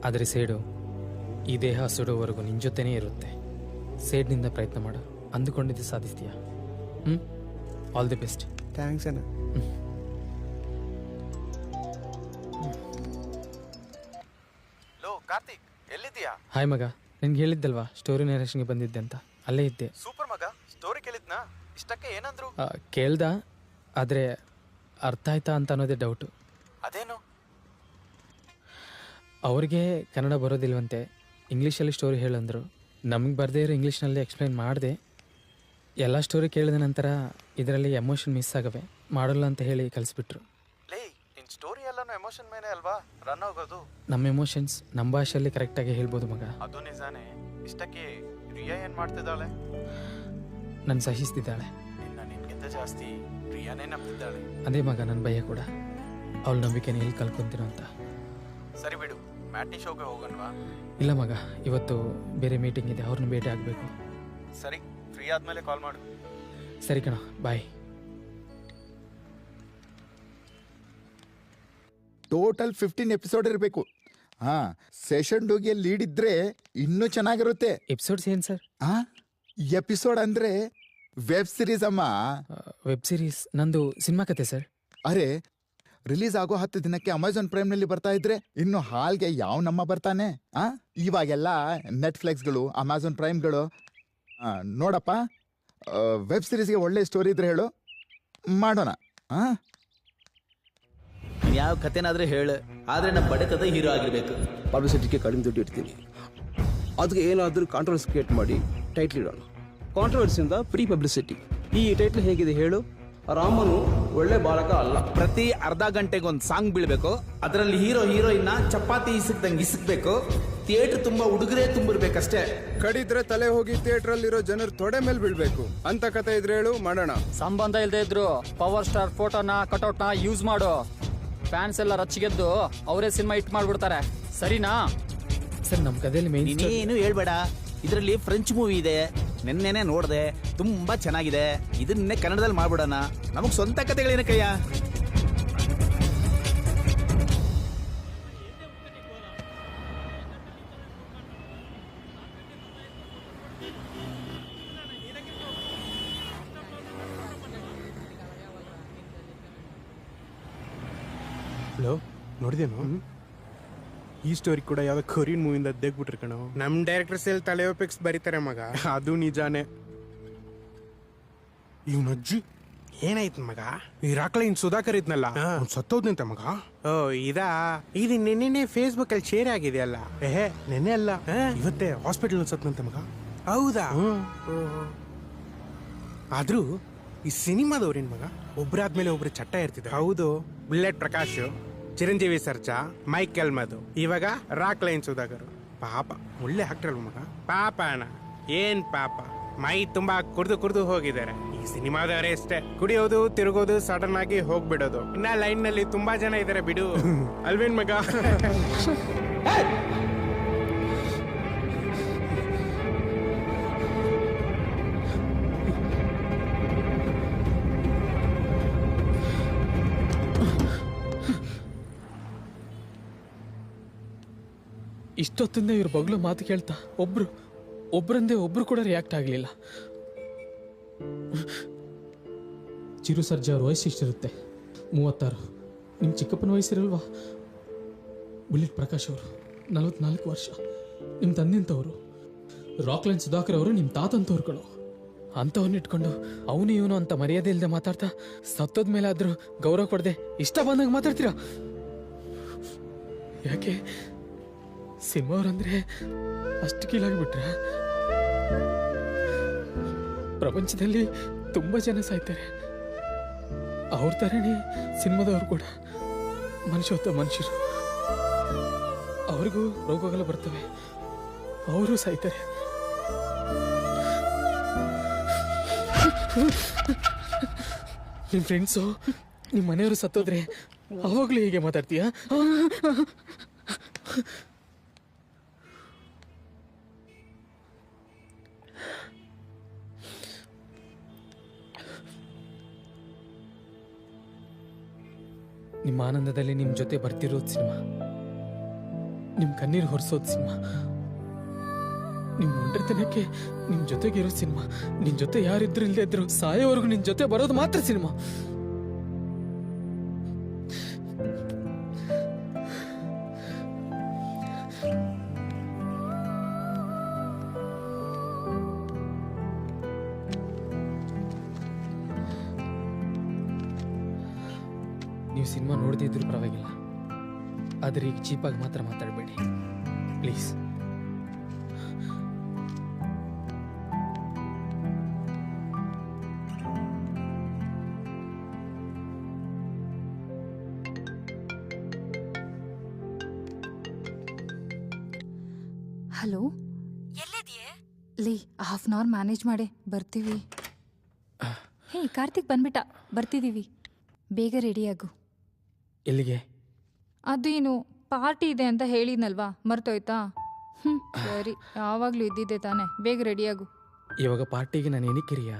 ಆದರೆ ಸೇಡು ಈ ದೇಹ ಸುಡುವವರೆಗೂ ನಿನ್ನ ಜೊತೆನೇ ಇರುತ್ತೆ. ಸೇಡ್ನಿಂದ ಪ್ರಯತ್ನ ಮಾಡು, ಅಂದುಕೊಂಡಿದ್ದು ಸಾಧಿಸ್ತೀಯ. All the best. ಥ್ಯಾಂಕ್ಸ್ ಅಣ್ಣ. ಲೋ ಕಾರ್ತಿಕ್, ಎಲ್ಲಿದ್ದೀಯಾ? ಹಾಯ್ ಮಗ, ನಿನ್ಗೆ ಹೇಳಿದ್ದಲ್ವಾ ಸ್ಟೋರಿ ನರೇಷನ್ಗೆ ಬಂದಿದ್ದೆ ಅಂತ, ಅಲ್ಲೇ ಇದ್ದೆ. ಸೂಪರ್ ಮಗ, ಸ್ಟೋರಿ ಕೇಳಿದ್ನಾ? ಇಷ್ಟಕ್ಕೆ ಏನಂದ್ರು? ಕೇಳ್ದ, ಆದರೆ ಅರ್ಥ ಆಯ್ತಾ ಅಂತ ಅನ್ನೋದೇ ಡೌಟು. ಅದೇನು? ಅವ್ರಿಗೆ ಕನ್ನಡ ಬರೋದಿಲ್ವಂತೆ, ಇಂಗ್ಲೀಷಲ್ಲಿ ಸ್ಟೋರಿ ಹೇಳಂದರು. ನಮಗೆ ಬರದೇ ಇರೋ ಇಂಗ್ಲೀಷ್ನಲ್ಲಿ ಎಕ್ಸ್ಪ್ಲೈನ್ ಮಾಡಿದೆ. ಎಲ್ಲ ಸ್ಟೋರಿ ಕೇಳಿದ ನಂತರ ಇದರಲ್ಲಿ ಎಮೋಷನ್ ಮಿಸ್ ಆಗವೆ, ಮಾಡೋಲ್ಲ ಅಂತ ಹೇಳಿ ಕಲಿಸ್ಬಿಟ್ರು. ಲೇ, ನಿನ್ ಸ್ಟೋರಿ ಎಲ್ಲಾನು ಎಮೋಷನ್ ಮೇಲೆ ಅಲ್ವಾ ರನ್ ಆಗೋದು? ನಮ್ಮ ಎಮೋಷನ್ಸ್ ನಮ್ಮ ಭಾಷೆಯಲ್ಲಿ ಕರೆಕ್ಟಾಗಿ ಹೇಳ್ಬೋದು ಮಗ. ಅದು ನಿಜಾನೇ. ಇಷ್ಟಕ್ಕೆ ರಿಯಾ ಏನ್ ಮಾಡ್ತಿದ್ದಾಳೆ? ನನ್ನ ಸಹಿಸ್ತಿದ್ದಾಳೆ. ನಿನ್ಗಿಂತ ಜಾಸ್ತಿ ರಿಯಾನೇ ನಂಬ್ತಿದ್ದಾಳೆ. ಅದೇ ಮಗ ನನ್ನ ಭಯ ಕೂಡ, ಅವಳ ನಂಬಿಕೆನ ಎಲ್ಲಿ ಕಲ್ಕೊಂತೀನೋ ಅಂತ. ಸರಿ ಬಿಡು, ಮ್ಯಾಟ್ನಿ ಶೋಗೆ ಹೋಗೋಣವಾ? ಇಲ್ಲ ಮಗ, ಇವತ್ತು ಬೇರೆ ಮೀಟಿಂಗ್ ಇದೆ, ಅವ್ರನ್ನ ಭೇಟಿ ಆಗಬೇಕು. ಸರಿ, ಫ್ರೀ ಆದ್ಮೇಲೆ ಕಾಲ್ ಮಾಡು. ಸರಿ ಕಣ, ಬಾಯ್. ಟೋಟಲ್ 15 ಎಪಿಸೋಡ್ ಇರಬೇಕು. ಹಾ, ಸೆಷನ್ 2ಗೆ ಲೀಡ್ ಇದ್ರೆ ಇನ್ನೂ ಚೆನ್ನಾಗಿರುತ್ತೆ. ಎಪಿಸೋಡ್ಸ್ ಏನು ಸರ್? ಎಪಿಸೋಡ್ ಅಂದ್ರೆ ವೆಬ್ ಸಿರೀಸ್ ಅಮ್ಮ. ವೆಬ್ ಸಿರೀಸ್ ನಂದು ಸಿನಿಮಾ ಕತೆ ಸರ್. ಅರೆ, ರಿಲೀಸ್ ಆಗೋ 10 ದಿನಕ್ಕೆ ಅಮೆಝಾನ್ ಪ್ರೈಮ್ ನಲ್ಲಿ ಬರ್ತಾ ಇದ್ರೆ ಇನ್ನು ಹಾಲ್ಗೆ ಯಾವ ನಮ್ಮ ಬರ್ತಾನೆ? ಇವಾಗೆಲ್ಲ ನೆಟ್ಫ್ಲಿಕ್ಸ್ಗಳು, ಅಮೆಝಾನ್ ಪ್ರೈಮ್ಗಳು. ನೋಡಪ್ಪ, ವೆಬ್ ಸಿರೀಸ್ಗೆ ಒಳ್ಳೆ ಸ್ಟೋರಿ ಇದ್ರೆ ಹೇಳು, ಮಾಡೋಣ. ಯಾವ ಕತೆನಾದ್ರೆ ಹೇಳು, ಆದ್ರೆ ನಮ್ಮ ಬಡಕದ ಹೀರೋ ಆಗಿರ್ಬೇಕು. ಪಬ್ಲಿಸಿಟಿಗೆ ಕಡಿಮೆ ದುಡ್ಡು ಇಡ್ತೀನಿ, ಅದಕ್ಕೆ ಏನಾದರೂ ಕಾಂಟ್ರವರ್ಸಿ ಕ್ರಿಯೇಟ್ ಮಾಡಿ ಟೈಟ್ಲ್ ಇಡೋಣ. ಕಾಂಟ್ರವರ್ಸಿಯಿಂದ ಫ್ರೀ ಪಬ್ಲಿಸಿಟಿ. ಈ ಟೈಟ್ಲ್ ಹೇಗಿದೆ ಹೇಳು? ರಾಮನು ಒಳ್ಳೆ ಬಾಲಕ ಅಲ್ಲ. ಪ್ರತಿ ಅರ್ಧ ಗಂಟೆಗೆ ಒಂದು ಸಾಂಗ್ ಬೀಳ್ಬೇಕು, ಅದರಲ್ಲಿ ಹೀರೋ ಹೀರೋಯಿನ್ ಚಪಾತಿ ಇಸಕ್ದಂಗೆ ಇಸಕ್ಬೇಕು. ಥಿಯೇಟರ್ ತುಂಬಾ ಹುಡುಗರೇ ತುಂಬಿರ್ಬೇಕಷ್ಟೇ. ಕಡಿದ್ರೆ ತಲೆ ಹೋಗಿ ಥಿಯೇಟರ್ ಅಲ್ಲಿರೋ ಜನರು ತೊಡೆ ಮೇಲೆ ಬೀಳ್ಬೇಕು ಅಂತ ಕತೆ ಇದ್ರೆ ಹೇಳು, ಮಾಡೋಣ. ಸಂಬಂಧ ಇಲ್ಲದೆ ಇದ್ರು ಪವರ್ ಸ್ಟಾರ್ ಫೋಟೋನ ಕಟೌಟ್ನ ಯೂಸ್ ಮಾಡು. ಫ್ಯಾನ್ಸ್ ಎಲ್ಲ ರಚ್ಚಿಗೆದ್ದು ಅವರೇ ಸಿನಿಮಾ ಹಿಟ್ ಮಾಡ್ಬಿಡ್ತಾರೆ, ಸರಿನಾ? ಸರ್, ನಮ್ಮ ಕಥೆಯಲ್ಲಿ ಮೇನ್ ನೀನೇನು ಹೇಳ್ಬೇಡ. ಇದರಲ್ಲಿ ಫ್ರೆಂಚ್ ಮೂವಿ ಇದೆ, ನೆನ್ನೆನೆ ನೋಡ್ದೆ, ತುಂಬಾ ಚೆನ್ನಾಗಿದೆ. ಇದನ್ನೇ ಕನ್ನಡದಲ್ಲಿ ಮಾಡ್ಬಿಡೋಣ, ನಮಗ್ ಸ್ವಂತ ಕತೆಗಳೇನ ಕಯ್ಯ. ಹಲೋ, ನೋಡಿದೇನು? ಈ ಸ್ಟೋರಿ ಕೂಡ ಯಾವ್ದೋ ಕೊರಿಯನ್ ಮೂವಿಯಿಂದ ತೆಗ್ಬಿಟ್ರು ಕಣೋ. ನಮ್ ಡೈರೆಕ್ಟರ್ಸ್ ಎಲ್ಲಿ ತಲೆಯೋಪಿಕ್ಸ್ ಬರೀತಾರೆ ಮಗ, ಅದು ನಿಜಾನೇ. ಇವ್ನಜ್ಜಿ ಏನಾಯ್ತು ಮಗ? ಈ ರಾಕ್ಲೈನ್ ಸುಧಾಕರ್ ಇದ್ನಲ್ಲ, ಸತ್ತೋದ್ನಂತ ಮಗ. ಓ ಇದಾ? ಇದು ನೆನ್ನೆ ಫೇಸ್ಬುಕ್ ಅಲ್ಲಿ ಶೇರ್ ಆಗಿದೆಯಲ್ಲ. ನೆನ್ನೆ ಅಲ್ಲ, ಇವತ್ತೇ ಹಾಸ್ಪಿಟಲ್ ಸತ್ನಂತ ಮಗ. ಹೌದಾ? ಆದ್ರೂ ಈ ಸಿನಿಮಾದವ್ರೇನ್ ಮಗ, ಒಬ್ರಾದ್ಮೇಲೆ ಒಬ್ರು ಚಟ್ಟ ಇರ್ತಿದ್ರು. ಹೌದು, ಬುಲೆಟ್ ಪ್ರಕಾಶ್, ಚಿರಂಜೀವಿ ಸರ್ಜಾ, ಮೈಕೆಲ್ ಮಧು, ಇವಾಗ ರಾಕ್ಲೈನ್ ಸುಧಾಕರ್. ಪಾಪ, ಒಳ್ಳೆ ಆಕ್ಟರ್ ಮಗ. ಪಾಪ ಅಣ್ಣ, ಏನ್ ಪಾಪ, ಮೈ ತುಂಬಾ ಕುಡ್ದು ಹೋಗಿದ್ದಾರೆ. ಈ ಸಿನಿಮಾದವರೇ ಅಷ್ಟೇ, ಕುಡಿಯೋದು, ತಿರುಗೋದು, ಸಡನ್ ಆಗಿ ಹೋಗ್ಬಿಡೋದು. ಇನ್ನ ಲೈನ್ ನಲ್ಲಿ ತುಂಬಾ ಜನ ಇದಾರೆ ಬಿಡು, ಅಲ್ವೇನ್ ಮಗ? ಇಷ್ಟೊತ್ತಿಂದ ಇವ್ರ ಬಗ್ಲು ಮಾತು ಕೇಳ್ತಾ ಒಬ್ರಂದೇ ಒಬ್ರು ಕೂಡ ರಿಯಾಕ್ಟ್ ಆಗಲಿಲ್ಲ. ಚಿರು ಸರ್ಜಾ ಅವ್ರ ವಯಸ್ಸು ಇಷ್ಟಿರುತ್ತೆ, 36. ನಿಮ್ಮ ಚಿಕ್ಕಪ್ಪನ ವಯಸ್ಸಿರಲ್ವಾ? ಬುಲೆಟ್ ಪ್ರಕಾಶ್ ಅವರು 44 ವರ್ಷ, ನಿಮ್ಮ ತಂದೆಂತವರು. ರಾಕ್ಲೈನ್ ಸುಧಾಕರ್ ಅವರು ನಿಮ್ಮ ತಾತಂತವ್ರು ಕಣೋ. ಅಂಥವನ್ನ ಇಟ್ಕೊಂಡು ಅವನು ಇವನು ಅಂತ ಮರ್ಯಾದೆ ಇಲ್ಲದೆ ಮಾತಾಡ್ತಾ, ಸತ್ತೋದ್ಮೇಲೆ ಆದ್ರೂ ಗೌರವ ಕೊಡದೆ ಇಷ್ಟ ಬಂದಾಗ ಮಾತಾಡ್ತೀರಾ? ಯಾಕೆ? ಸಿನಿಮಾ ಅವ್ರಂದ್ರೆ ಅಷ್ಟು ಕೀಳಾಗ್ಬಿಟ್ರ? ಪ್ರಪಂಚದಲ್ಲಿ ತುಂಬಾ ಜನ ಸಾಯ್ತಾರೆ, ಅವ್ರ ಥರನೇ ಸಿನಿಮಾದವ್ರು ಕೂಡ ಮನುಷ್ಯರು. ಅವ್ರಿಗೂ ರೋಗಗಳು ಬರ್ತವೆ, ಅವರು ಸಾಯ್ತಾರೆ. ನಿಮ್ಮ ಫ್ರೆಂಡ್ಸು, ನಿಮ್ಮ ಮನೆಯವರು ಸತ್ತೋದ್ರೆ ಅವಾಗಲೂ ಹೀಗೆ ಮಾತಾಡ್ತೀಯಾ? ನಿಮ್ಮ ಆನಂದದಲ್ಲಿ ನಿಮ್ಮ ಜೊತೆ ಬರ್ತಿರೋದು ಸಿನಿಮಾ. ನಿಮ್ಮ ಕಣ್ಣೀರು ಹೊರಿಸೋದು ಸಿನಿಮಾ, ನಿಮ್ಮ ಒಂಟರಿತನಕ್ಕೆ ನಿಮ್ಮ ಜೊತೆಗೆ ಇರೋ ಸಿನಿಮಾ. ನಿನ್ನ ಜೊತೆ ಯಾರಿದ್ರು ಇಲ್ಲದೆ ಇದ್ರು ಸಾಯೋವರೆಗೂ ನಿನ್ನ ಜೊತೆ ಬರೋದು ಮಾತ್ರ ಸಿನಿಮಾ. ನೀವು ಸಿನಿಮಾ ನೋಡದಿದ್ರು ಪರವಾಗಿಲ್ಲ, ಆದರೆ ಈಗ ಚೀಪಾಗಿ ಮಾತ್ರ ಮಾತಾಡಬೇಡಿ ಪ್ಲೀಸ್. ಹಲೋ, ಲೇ ಹಾಫ್ ಅನ್ ಅವರ್ ಮ್ಯಾನೇಜ್ ಮಾಡಿ ಬರ್ತೀವಿ. ಹೇ ಕಾರ್ತಿಕ್ ಬಂದ್ಬಿಟ್ಟ, ಬರ್ತಿದ್ದೀವಿ, ಬೇಗ ರೆಡಿಯಾಗು. ಎಲ್ಲಿಗೆ? ಅದೇನು ಪಾರ್ಟಿ ಇದೆ ಅಂತ ಹೇಳಿದ್ನಲ್ವಾ, ಮರ್ತೋಯ್ತಾ? ಸರಿ, ಯಾವಾಗಲೂ ಇದ್ದಿದ್ದೆ ತಾನೆ, ಬೇಗ ರೆಡಿಯಾಗು. ಇವಾಗ ಪಾರ್ಟಿಗೆ ನಾನು ಏನಕ್ಕಿರಿಯಾ?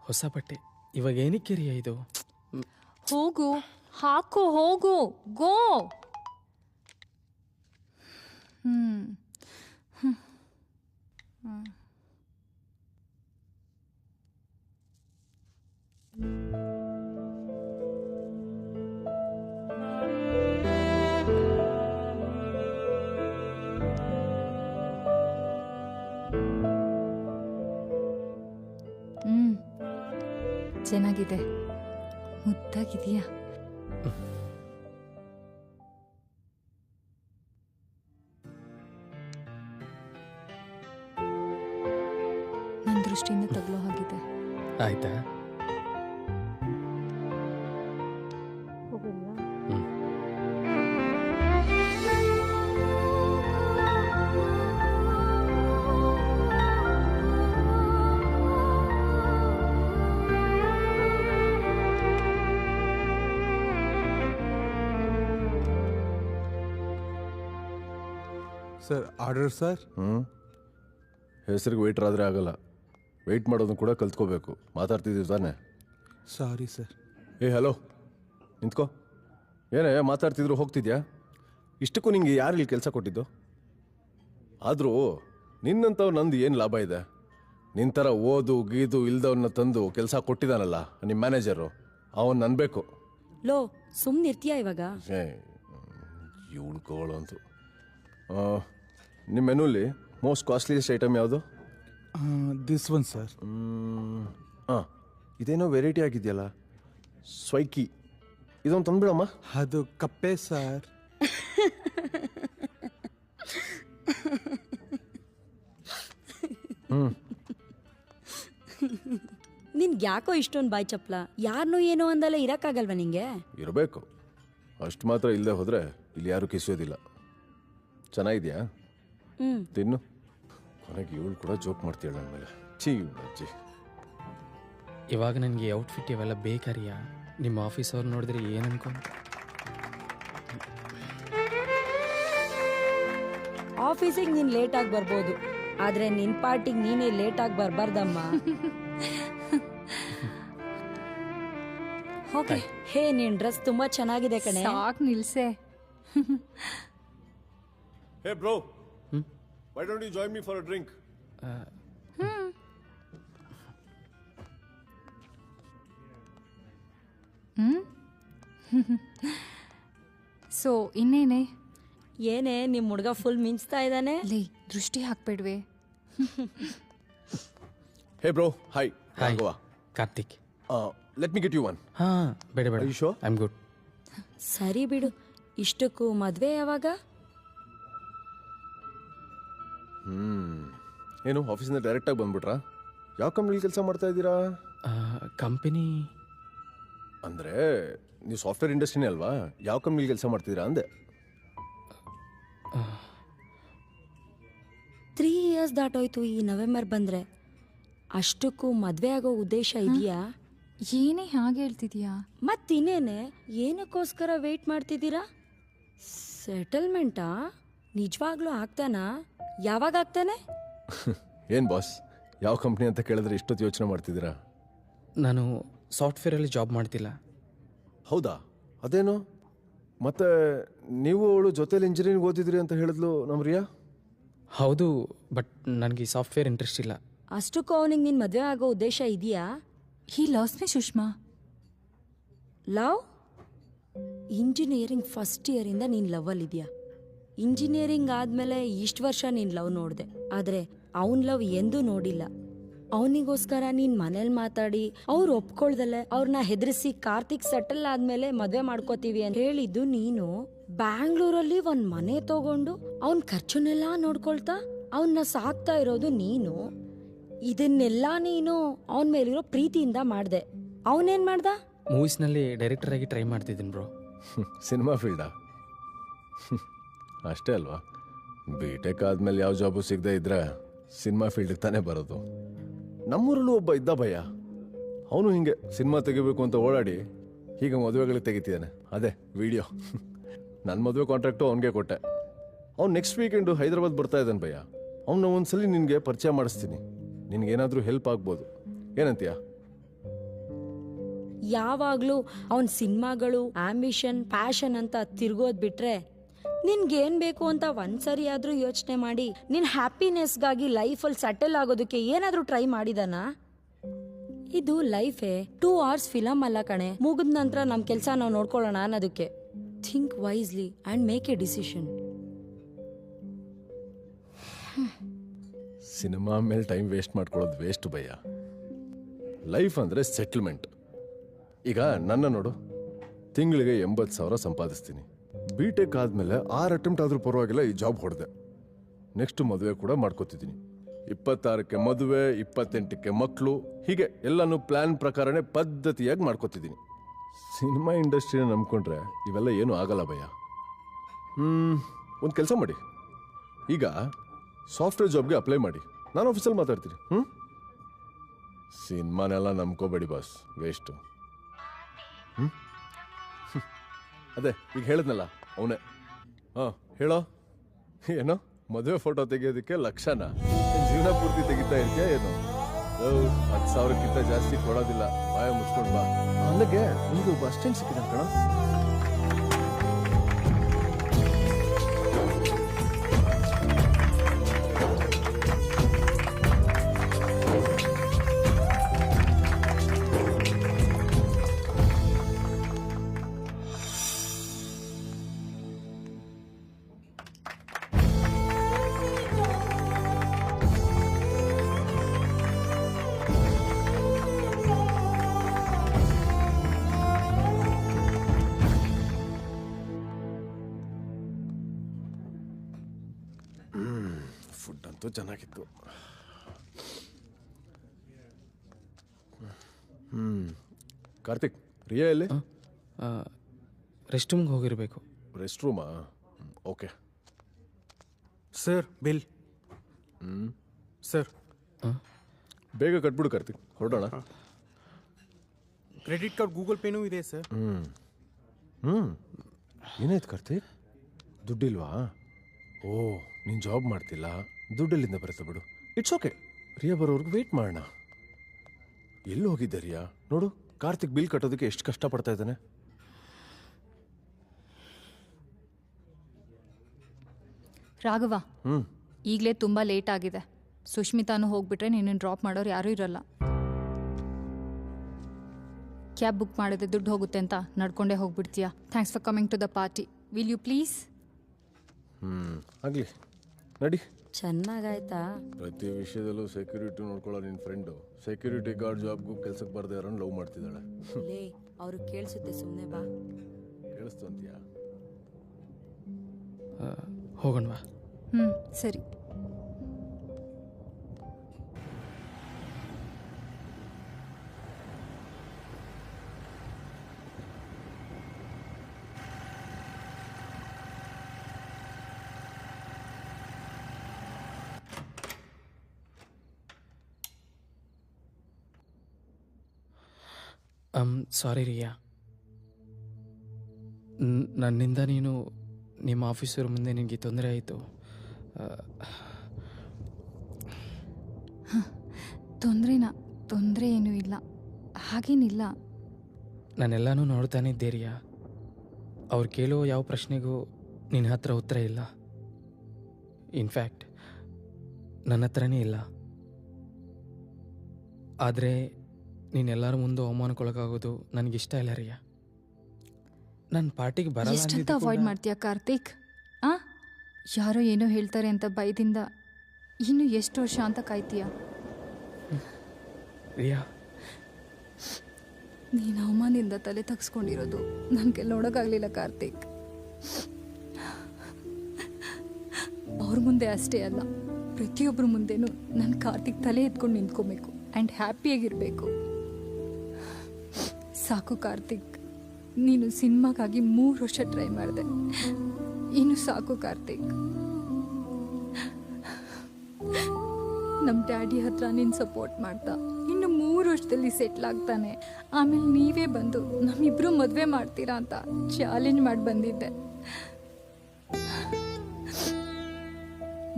ಹೊಸ ಬಟ್ಟೆ ಇವಾಗ ಏನಕ್ಕಿರಿಯಾ ಇದು? ಹೋಗು, ಹಾಕು, ಹೋಗು, ಗೋ. ಚೆನ್ನಾಗಿದೆ, ಮುದ್ದಾಗಿದೆಯಾ? ನನ್ನ ದೃಷ್ಟಿಯಿಂದ ತಗಲೋ ಹಾಗಿದೆ. ಆಯ್ತಾ? Sir, order sir. ಹೆಸರಿಗೆ ವೆಯ್ಟರ್ ಆದರೆ ಆಗಲ್ಲ, ವೆಯ್ಟ್ ಮಾಡೋದನ್ನು ಕೂಡ ಕಲ್ತ್ಕೋಬೇಕು. ಮಾತಾಡ್ತಿದ್ದೀವಿ ತಾನೆ? Sorry sir. ಹಲೋ, ನಿಂತ್ಕೋ. ಏನೇ ಮಾತಾಡ್ತಿದ್ರು ಹೋಗ್ತಿದ್ಯಾ? ಇಷ್ಟಕ್ಕೂ ನಿಂಗೆ ಯಾರು ಇಲ್ಲಿ ಕೆಲಸ ಕೊಟ್ಟಿದ್ದು? ಆದರೂ ನಿನ್ನಂಥವ್ ನಂದು ಏನು ಲಾಭ ಇದೆ? ನಿನ್ನ ಥರ ಓದು ಗೀದು ಇಲ್ದವನ್ನ ತಂದು ಕೆಲಸ ಕೊಟ್ಟಿದ್ದಾನಲ್ಲ ನಿಮ್ಮ ಮ್ಯಾನೇಜರು, ಅವನು ಅನ್ಬೇಕು. ಲೋ, ಸುಮ್ಮನಿರ್ತೀಯ ಇವಾಗ? ಇವಳ್ಕೋಳು ಅಂತೂ. ನಿಮ್ಮ ಮೆನುಲಿ ಮೋಸ್ಟ್ ಕಾಸ್ಟ್ಲಿಯೆಸ್ಟ್ ಐಟಮ್ ಯಾವುದು? This one sir. ಹಾಂ, ಇದೇನೋ ವೆರೈಟಿ ಆಗಿದೆಯಲ್ಲ, ಸ್ವೈಕಿ, ಇದೊಂದು ತಂದ್ಬಿಡಮ್ಮ. ಅದು ಕಪ್ಪೆ ಸರ್. ನಿನ್ಗೆ ಯಾಕೋ ಇಷ್ಟೊಂದು ಬಾಯ್ ಚಪ್ಲ? ಯಾರನ್ನೂ ಏನೋ ಅಂದಲ್ಲ ಇರಕ್ಕಾಗಲ್ವಾ ನಿಂಗೆ? ಇರಬೇಕು, ಅಷ್ಟು ಮಾತ್ರ ಇಲ್ಲದೆ ಹೋದರೆ ಇಲ್ಲಿ ಯಾರೂ ಕಿಸೋದಿಲ್ಲ. ಚೆನ್ನಾಗಿದೆಯಾ? ತಿನ್ನು. ಕೊನೆಗೆ ಇವಳು ಕೂಡ ಜೋಕ್ ಮಾಡ್ತೀಳ ನನ್ನ ಮೇಲೆ. ಅಜ್ಜಿ, ಇವಾಗ ನನಗೆ ಔಟ್ಫಿಟ್ ಇವೆಲ್ಲ ಬೇಕಾರಿಯಾ? ನಿಮ್ಮ ಆಫೀಸ್ ಅವ್ರು ನೋಡಿದ್ರೆ ಏನು ಅನ್ಕೊಂಡು? ಆಫೀಸಿಗೆ ನೀನು ಲೇಟಾಗಿ ಬರ್ಬೋದು, ಆದರೆ ನಿನ್ನ ಪಾರ್ಟಿಗೆ ನೀನೇ ಲೇಟಾಗಿ ಬರಬಾರ್ದಮ್ಮ. ಓಕೆ. ಹೇ, ನಿನ್ನ ಡ್ರೆಸ್ ತುಂಬ ಚೆನ್ನಾಗಿದೆ ಕಣೆ. ಸಾಕು ನಿಲ್ಸೆ. Hey bro, why don't you join me for a drink? So ಇನ್ನೇನೆ? ಏನೇ ನಿಮ್ಮ ಹುಡುಗ ಫುಲ್ ಮಿಂಚ್ತಾ ಇದ್ದಾನೆ? ಲೇ, ದೃಷ್ಟಿ ಹಾಕ್ಬೇಡ್ವೆ. Hey bro, hi. ಹಾಯ್ Goa. Karthik. Let me get you one. ಹಾಂ, ಬೇಡ ಬೇಡ. Are you sure? I am good. ಸರಿ ಬಿಡು. ಇಷ್ಟಕ್ಕೂ ಮದುವೆ ಯಾವಾಗ? ಏನು ಆಫೀಸಿಂದ ಡೈರೆಕ್ಟಾಗಿ ಬಂದ್ಬಿಟ್ರಾ? ಯಾವ ಕಂಪ್ನಿಲಿ ಕೆಲಸ ಮಾಡ್ತಾ ಇದ್ದೀರಾ? ಕಂಪನಿ ಅಂದರೆ ನೀವು ಸಾಫ್ಟ್ವೇರ್ ಇಂಡಸ್ಟ್ರಿನೇ ಅಲ್ವಾ? ಯಾವ ಕಂಪ್ನಿಲಿ ಕೆಲಸ ಮಾಡ್ತಿದ್ದೀರಾ ಅಂದೆ. 3 ಇಯರ್ಸ್ ದಾಟೋಯ್ತು ಈ ನವೆಂಬರ್ ಬಂದರೆ. ಅಷ್ಟಕ್ಕೂ ಮದುವೆ ಆಗೋ ಉದ್ದೇಶ ಇದೆಯಾ? ಏನೇ ಹಾಗೆ ಹೇಳ್ತಿದ್ಯಾ? ಮತ್ತಿನ್ನೇನೆ, ಏನಕ್ಕೋಸ್ಕರ ವೆಯ್ಟ್ ಮಾಡ್ತಿದ್ದೀರಾ? ಸೆಟಲ್ಮೆಂಟಾ? ನಿಜವಾಗ್ಲೂ ಆಗ್ತಾನಾ? ಯಾವಾಗ ಆಗ್ತಾನೆ? ಏನು ಬಾಸ್, ಯಾವ ಕಂಪ್ನಿ ಅಂತ ಕೇಳಿದ್ರೆ ಇಷ್ಟೊತ್ತು ಯೋಚನೆ ಮಾಡ್ತಿದ್ದೀರಾ? ನಾನು ಸಾಫ್ಟ್ವೇರಲ್ಲಿ ಜಾಬ್ ಮಾಡ್ತಿಲ್ಲ. ಹೌದಾ? ಅದೇನು ಮತ್ತೆ ನೀವು ಅವಳು ಜೊತೆಲಿ ಇಂಜಿನಿಯರಿಂಗ್ ಓದಿದ್ರಿ ಅಂತ ಹೇಳಿದ್ಲು ನಮ್ಮ ರಿಯಾ. ಹೌದು, ಬಟ್ ನನಗೆ ಸಾಫ್ಟ್ವೇರ್ ಇಂಟ್ರೆಸ್ಟ್ ಇಲ್ಲ. ಅಷ್ಟಕ್ಕೂ ಅವನಿಗೆ ನಿನ್ನ ಮದುವೆ ಆಗೋ ಉದ್ದೇಶ ಇದೆಯಾ? He loves me Sushma. Love? Engineering first ಇಯರಿಂದ ನೀನು ಲವ್ವಲ್ಲಿದೆಯಾ? ಇಂಜಿನಿಯರಿಂಗ್ ಆದಮೇಲೆ ಇಷ್ಟು ವರ್ಷ ನೀನು ಲವ್ ನೋಡಿದೆ, ಆದರೆ ಅವನ ಲವ್ ಎಂದೂ ನೋಡಿಲ್ಲ. ಅವನಿಗೋಸ್ಕರ ನೀನು ಮನೇಲಿ ಮಾತಾಡಿ ಅವ್ರು ಒಪ್ಕೊಳ್ದಲೆ ಅವ್ರನ್ನ ಹೆದರಿಸಿ ಕಾರ್ತಿಕ್ ಸೆಟಲ್ ಆದಮೇಲೆ ಮದುವೆ ಮಾಡ್ಕೋತೀವಿ ಅಂತ ಹೇಳಿದ್ದು ನೀನು. ಬ್ಯಾಂಗ್ಳೂರಲ್ಲಿ ಒಂದು ಮನೆ ತಗೊಂಡು ಅವನ ಖರ್ಚನ್ನೆಲ್ಲ ನೋಡ್ಕೊಳ್ತಾ ಅವನ್ನ ಸಾಕ್ತಾ ಇರೋದು ನೀನು. ಇದನ್ನೆಲ್ಲ ನೀನು ಅವನ ಮೇಲಿರೋ ಪ್ರೀತಿಯಿಂದ ಮಾಡಿದೆ. ಅವನೇನು ಮಾಡ್ದ? ಮೂವೀಸ್ನಲ್ಲಿ ಡೈರೆಕ್ಟರ್ ಆಗಿ ಟ್ರೈ ಮಾಡ್ತಿದ್ದೀನಿ ಬ್ರೋ. ಸಿನಿಮಾ ಫೀಲ್ಡಾ? ಅಷ್ಟೇ ಅಲ್ವಾ, B.Tech ಆದಮೇಲೆ ಯಾವ ಜಾಬು ಸಿಗದೆ ಇದ್ರೆ ಸಿನಿಮಾ ಫೀಲ್ಡಿಗೆ ತಾನೇ ಬರೋದು. ನಮ್ಮೂರಲ್ಲೂ ಒಬ್ಬ ಇದ್ದ ಭಯ, ಅವನು ಹಿಂಗೆ ಸಿನಿಮಾ ತೆಗಿಬೇಕು ಅಂತ ಓಡಾಡಿ ಹೀಗೆ ಮದುವೆಗಳಿಗೆ ತೆಗಿತಿದ್ದಾನೆ. ಅದೇ ವಿಡಿಯೋ. ನನ್ನ ಮದುವೆ ಕಾಂಟ್ರಾಕ್ಟು ಅವನಿಗೆ ಕೊಟ್ಟೆ. ಅವ್ನು ನೆಕ್ಸ್ಟ್ ವೀಕೆಂಡು ಹೈದರಾಬಾದ್ ಬರ್ತಾ ಇದ್ದಾನೆ ಭಯ್ಯ. ಅವನ್ನ ಒಂದ್ಸಲಿ ನಿನಗೆ ಪರಿಚಯ ಮಾಡಿಸ್ತೀನಿ, ನಿನಗೇನಾದರೂ ಹೆಲ್ಪ್ ಆಗ್ಬೋದು. ಏನಂತೀಯ? ಯಾವಾಗಲೂ ಅವನ ಸಿನಿಮಾಗಳು ಆಂಬಿಷನ್ ಪ್ಯಾಷನ್ ಅಂತ ತಿರ್ಗೋದ್ ಬಿಟ್ರೆ ನಿನ್ಗೇನ್ ಬೇಕು ಅಂತ ಒಂದ್ಸರಿ ಆದ್ರೂ ಯೋಚನೆ ಮಾಡಿ ನಿನ್ ಹ್ಯಾಪಿನೆಸ್ಗಾಗಿ ಲೈಫಲ್ಲಿ ಸೆಟಲ್ ಆಗೋದಕ್ಕೆ ಏನಾದ್ರೂ ಟ್ರೈ ಮಾಡಿದಾನ? ಇದು ಲೈಫೇ 2 hours ಫಿಲಮ್ ಅಲ್ಲ ಕಣೆ. ಮುಗಿದ ನಂತರ ನಮ್ಮ ಕೆಲಸ ನಾವು ನೋಡ್ಕೊಳ್ಳೋಣ ಅನ್ನೋದಕ್ಕೆ. Think wisely and make A decision. Cinema ಮೇಲೆ ಟೈಮ್ ವೇಸ್ಟ್ ಮಾಡ್ಕೊಳ್ಳೋದು ವೇಸ್ಟ್ ಭಯ್ಯ. ಲೈಫ್ ಅಂದರೆ ಸೆಟ್ಲ್ಮೆಂಟ್. ಈಗ ನನ್ನ ನೋಡು, ತಿಂಗಳಿಗೆ 80,000 ಸಂಪಾದಿಸ್ತೀನಿ. B.Tech ಆದಮೇಲೆ 6 ಅಟೆಂಪ್ಟ್ ಆದರೂ ಪರವಾಗಿಲ್ಲ ಈ ಜಾಬ್ ಹೊಡೆದೆ. ನೆಕ್ಸ್ಟ್ ಮದುವೆ ಕೂಡ ಮಾಡ್ಕೋತಿದ್ದೀನಿ. 26ಕ್ಕೆ ಮದುವೆ, 28ಕ್ಕೆ ಮಕ್ಕಳು, ಹೀಗೆ ಎಲ್ಲನೂ ಪ್ಲ್ಯಾನ್ ಪ್ರಕಾರನೇ ಪದ್ಧತಿಯಾಗಿ ಮಾಡ್ಕೋತಿದ್ದೀನಿ. ಸಿನಿಮಾ ಇಂಡಸ್ಟ್ರಿನ ನಂಬ್ಕೊಂಡ್ರೆ ಇವೆಲ್ಲ ಏನೂ ಆಗಲ್ಲ ಭಯ್ಯ. ಒಂದು ಕೆಲಸ ಮಾಡಿ, ಈಗ ಸಾಫ್ಟ್ವೇರ್ ಜಾಬ್ಗೆ ಅಪ್ಲೈ ಮಾಡಿ, ನಾನು ಆಫೀಸಲ್ಲಿ ಮಾತಾಡ್ತೀನಿ. ಸಿನಿಮಾನೆಲ್ಲ ನಂಬ್ಕೋಬೇಡಿ ಬಾಸ್, ವೇಸ್ಟು. ಅದೇ ಈಗ ಹೇಳಿದ್ನಲ್ಲ ಅವನೇ. ಹೇಳೋ, ಏನೋ ಮದುವೆ ಫೋಟೋ ತೆಗಿಯೋದಕ್ಕೆ ಲಕ್ಷನ ಜೀವನ ಪೂರ್ತಿ ತೆಗಿತಾ ಇರ್ತೀಯ ಏನು? 10,000ಕ್ಕಿಂತ ಜಾಸ್ತಿ ಕೊಡೋದಿಲ್ಲ, ಬಾಯ ಮುಚ್ಕೊಂಡು ಬಾ. ನನಗೆ ಒಂದು ಬಸ್ ಸ್ಟ್ಯಾಂಡ್ ಸಿಕ್ಕಿದೆ ಕಣ. ಫುಡ್ ಅಂತೂ ಚೆನ್ನಾಗಿತ್ತು. ಕಾರ್ತಿಕ್, ರಿಯಾ ಎಲ್ಲಿ? ರೆಸ್ಟ್ ರೂಮ್ಗೆ ಹೋಗಿರಬೇಕು. ರೆಸ್ಟ್ ರೂಮಾ? Okay sir. Bill sir. ಬೇಗ ಕಟ್ಬಿಡು ಕಾರ್ತಿಕ್, ಹೊರಡೋಣ. ಕ್ರೆಡಿಟ್ ಕಾರ್ಡ್ ಗೂಗಲ್ ಪೇನೂ ಇದೆ ಸರ್. ಏನಾಯ್ತು ಕಾರ್ತಿಕ್, ದುಡ್ಡಿಲ್ವಾ? ಓ, ನೀನು ಜಾಬ್ ಮಾಡ್ತಿಲ್ಲ, ದುಡ್ಡಲ್ಲಿಂದ ಬರುತ್ತೆ ಬಿಡು. ಇಟ್ಸ್ ಓಕೆ, ರಿಯಾ ಬರೋರ್ಗು ವೆಯ್ಟ್ ಮಾಡೋಣ. ಎಲ್ಲಿ ಹೋಗಿದ್ದೆ ರಿಯಾ? ನೋಡು, ಕಾರ್ತಿಕ್ ಬಿಲ್ ಕಟ್ಟೋದಕ್ಕೆ ಎಷ್ಟು ಕಷ್ಟಪಡ್ತಾ ಇದ್ದಾನೆ. ರಾಘವ, ಈಗಲೇ ತುಂಬ ಲೇಟ್ ಆಗಿದೆ. ಸುಷ್ಮಿತಾನು ಹೋಗ್ಬಿಟ್ರೆ ನಿನ್ನ ಡ್ರಾಪ್ ಮಾಡೋರು ಯಾರೂ ಇರಲ್ಲ. ಕ್ಯಾಬ್ ಬುಕ್ ಮಾಡಿದ್ರೆ ದುಡ್ಡು ಹೋಗುತ್ತೆ ಅಂತ ನಡ್ಕೊಂಡೇ ಹೋಗ್ಬಿಡ್ತೀಯಾ? Thanks for coming to the party. Will you please? ಆಗಲಿ, ನಡಿ. ಚೆನ್ನಾಗಾಯ್ತಾ? ಪ್ರತಿ ವಿಷಯದಲ್ಲೂ ಸೆಕ್ಯೂರಿಟಿ ನೋಡ್ಕೊಳ್ಳೋ ನಿನ್ನ ಫ್ರೆಂಡು ಸೆಕ್ಯೂರಿಟಿ ಗಾರ್ಡ್ ಜಾಬ್ಗೂ ಕೆಲ್ಸಕ್ಕೆ ಬರ್ದೇ ಯಾರನ್ನು ಲವ್ ಮಾಡ್ತಿದ್ದಾಳೆ. ಲೇ, ಅವ್ರು ಕೇಳಿಸುತ್ತೆ, ಸುಮ್ಮನೆ ಬಾ. ಕೇಳಿಸ್ತು ಅಂತೀಯಾ? ಹೋಗೋಣವಾ? ಸರಿ. ಸಾರಿ ರಿಯಾ, ನನ್ನಿಂದ ನೀನು ನಿಮ್ಮ ಆಫೀಸರ್ ಮುಂದೆ ನಿನಗೆ ತೊಂದರೆ ಆಯಿತು. ತೊಂದರೆ ಏನೂ ಇಲ್ಲ, ಹಾಗೇನಿಲ್ಲ. ನಾನೆಲ್ಲನೂ ನೋಡ್ತಾನೆ ಇದ್ದೆ ರಿಯಾ. ಅವ್ರು ಕೇಳೋ ಯಾವ ಪ್ರಶ್ನೆಗೂ ನಿನ್ನ ಹತ್ರ ಉತ್ತರ ಇಲ್ಲ. ಇನ್ಫ್ಯಾಕ್ಟ್ ನನ್ನ ಹತ್ರನೇ ಇಲ್ಲ. ಆದರೆ ನೀನೆಲ್ಲರ ಮುಂದೆ ಅವಮಾನಕ್ಕೊಳಗಾಗೋದು ನನಗಿಷ್ಟ ಇಲ್ಲ ರಿಯಾ. ನನ್ನ ಪಾರ್ಟಿಗೆ ಬರಲ್ಲ ಎಷ್ಟಂತ ಅಂದಿದ್ದು ಅವಾಯ್ಡ್ ಕೂಡ- ಮಾಡ್ತೀಯ ಕಾರ್ತಿಕ್? ಯಾರೋ ಏನೋ ಹೇಳ್ತಾರೆ ಅಂತ ಭಯದಿಂದ ಇನ್ನು ಎಷ್ಟು ವರ್ಷ ಅಂತ ಕಾಯ್ತೀಯ? ರಿಯಾ, ನೀನು ಅವಮಾನದಿಂದ ತಲೆ ತಗ್ಸ್ಕೊಂಡಿರೋದು ನನಗೆ ನೋಡೋಕ್ಕಾಗಲಿಲ್ಲ ಕಾರ್ತಿಕ್. ಅವ್ರ ಮುಂದೆ ಅಷ್ಟೇ ಅಲ್ಲ, ಪ್ರತಿಯೊಬ್ಬರ ಮುಂದೆನೂ ನಾನು ಕಾರ್ತಿಕ್ ತಲೆ ಎತ್ಕೊಂಡು ನಿಂತ್ಕೊಬೇಕು ಆ್ಯಂಡ್ ಹ್ಯಾಪಿಯಾಗಿರಬೇಕು. ಸಾಕು ಕಾರ್ತಿಕ್, ನೀನು ಸಿನಿಮಾಗಾಗಿ 3 ವರ್ಷ ಟ್ರೈ ಮಾಡಿದೆ, ಇನ್ನು ಸಾಕು ಕಾರ್ತಿಕ್. ನಮ್ಮ ಡ್ಯಾಡಿ ಹತ್ರ ನೀನು ಸಪೋರ್ಟ್ ಮಾಡ್ತಾ ಇನ್ನು 3 ವರ್ಷದಲ್ಲಿ ಸೆಟ್ಲ್ ಆಗ್ತಾನೆ, ಆಮೇಲೆ ನೀವೇ ಬಂದು ನಮ್ಮಿಬ್ರು ಮದುವೆ ಮಾಡ್ತೀರಾ ಅಂತ ಚಾಲೆಂಜ್ ಮಾಡಿ ಬಂದಿದ್ದೆ.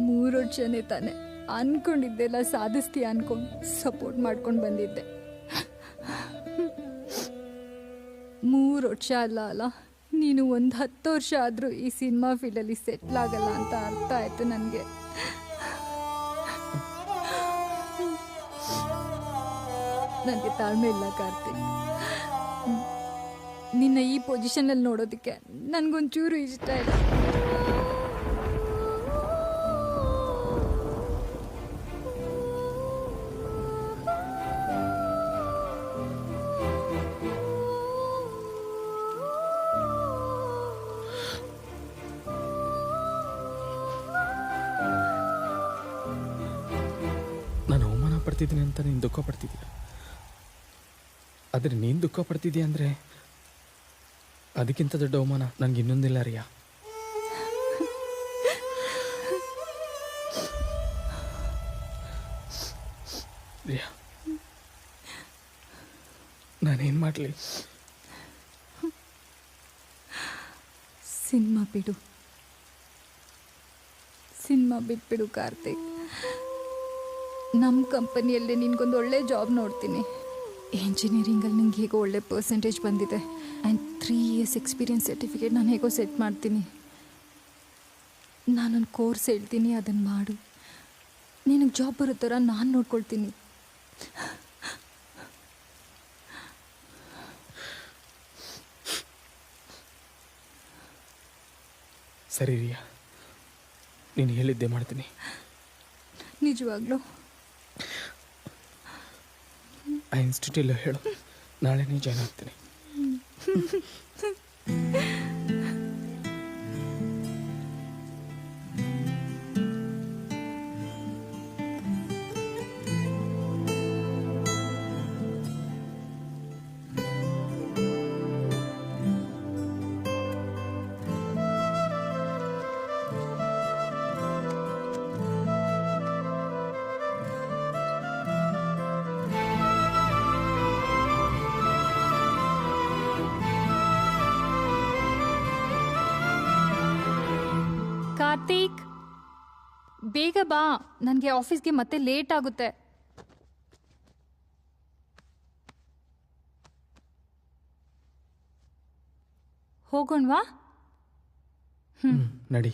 3 ವರ್ಷನೇ ತಾನೆ, ಅನ್ಕೊಂಡಿದ್ದೆಲ್ಲ ಸಾಧಿಸ್ತೀಯ ಅನ್ಕೊಂಡು ಸಪೋರ್ಟ್ ಮಾಡ್ಕೊಂಡು ಬಂದಿದ್ದೆ. 3 ವರ್ಷ ಅಲ್ಲ ನೀನು ಒಂದು 10 ವರ್ಷ ಆದರೂ ಈ ಸಿನಿಮಾ ಫೀಲ್ಡಲ್ಲಿ ಸೆಟ್ಲ್ ಆಗಲ್ಲ ಅಂತ ಅರ್ಥ ಆಯಿತು ನನಗೆ. ನನಗೆ ತಾಳ್ಮೆ ಇಲ್ಲ ಕಾರ್ತಿಕ್. ನಿನ್ನ ಈ ಪೊಸಿಷನಲ್ಲಿ ನೋಡೋದಕ್ಕೆ ನನಗೊಂಚೂರು ಇಷ್ಟ ಇಲ್ಲ. ನಾನು ಅವಮಾನ ಪಡ್ತಿದ್ದೀನಿ ಅಂತ ನೀನು ದುಃಖ ಪಡ್ತಿದ್ದೀಯ. ಆದರೆ ನೀನು ದುಃಖ ಪಡ್ತಿದ್ದೀಯ ಅಂದರೆ ಅದಕ್ಕಿಂತ ದೊಡ್ಡ ಅವಮಾನ ನನಗೆ ಇನ್ನೊಂದಿಲ್ಲ ರಿಯಾ. ರಿಯಾ, ನಾನೇನು ಮಾಡಲಿ? ಸಿನಿಮಾ ಬಿಟ್ಬಿಡು ಕಾರ್ತಿಕ್. ನಮ್ಮ ಕಂಪನಿಯಲ್ಲೇ ನಿನ್ಗೊಂದು ಒಳ್ಳೆ ಜಾಬ್ ನೋಡ್ತೀನಿ. ಇಂಜಿನಿಯರಿಂಗಲ್ಲಿ ನಿಂಗೆ ಹೇಗೋ ಒಳ್ಳೆ ಪರ್ಸೆಂಟೇಜ್ ಬಂದಿದೆ ಆ್ಯಂಡ್ 3 years ಎಕ್ಸ್ಪೀರಿಯನ್ಸ್ ಸರ್ಟಿಫಿಕೇಟ್ ನಾನು ಹೇಗೋ ಸೆಟ್ ಮಾಡ್ತೀನಿ. ನಾನೊಂದು ಕೋರ್ಸ್ ಹೇಳ್ತೀನಿ, ಅದನ್ನು ಮಾಡು. ನಿನಗೆ ಜಾಬ್ ಬರೋ ಥರ ನಾನು ನೋಡ್ಕೊಳ್ತೀನಿ. ಸರಿ ರಿಯಾ, ನೀನು ಹೇಳಿದ್ದೆ ಮಾಡ್ತೀನಿ. ನಿಜವಾಗ್ಲೂ ಆ ಇನ್ಸ್ಟಿಟ್ಯೂಟಲ್ಲೂ ಹೇಳು, ನಾಳೆನೇ ಜಾಯ್ನ್ ಆಗ್ತೀನಿ. ಕಾರ್ತಿಕ್, ಬೇಗ ಬಾ, ನನಗೆ ಆಫೀಸ್ಗೆ ಮತ್ತೆ ಲೇಟ್ ಆಗುತ್ತೆ. ಹೋಗೋಣವಾ? ನಡಿ.